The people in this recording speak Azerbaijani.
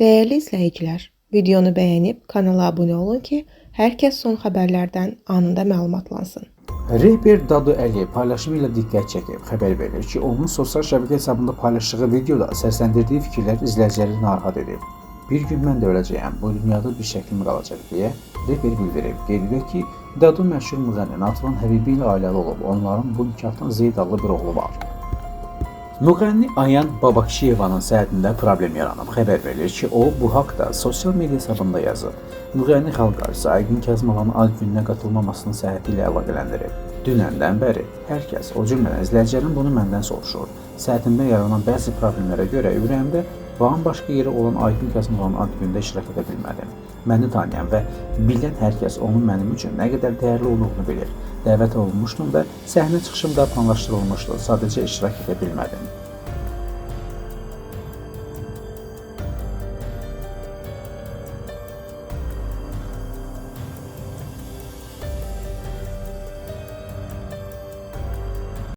Değerli izləyicilər, videonu bəyənib kanala abunə olun ki, hər kəs son xəbərlərdən anında məlumatlansın. Rehber Dadu Əliyev paylaşımı ilə diqqət çəkib. Xəbər verir ki, onun sosial şəbəkə hesabında paylaşdığı videoda səsləndirdiyi fikirlər izləyiciləri narahat edib. Bir gün mən də öləcəyəm, bu dünyada bir şəklim qalacaq deyə Rehber bildirib. Qeyd edir ki, Dadu məşhur müğənni Natılan Həbibi ilə ailəli olub. Onların bu nikahdan Zeyd adlı bir oğlu var. Müğənni Ayan Babakşiyevanın səhhətində problem yaranıb. Xəbər verilir ki, o bu haqda sosial media hesabında yazıb. Müğənni xalq arzusu Aygün Kazımovanın ad gününə qatılmamasının səhhəti ilə əlaqələndirib. Dünəndən bəri hər kəs, o cümlədən izləyicilərin bunu məndən soruşur. Səhhətimdə yaranan bəzi problemlərə görə ürəyimdə bambaşqa yeri olan Aygün Kazımovanın ad günündə iştirak edə bilmədim. Məni tanıyan və bilən hər kəs onun mənim üçün nə qədər dəyərli olduğunu bilir. Dəvət olunmuşdum və səhnə çıxışım da planlaşdırılmışdı, sadəcə iştirak edə bilmədim.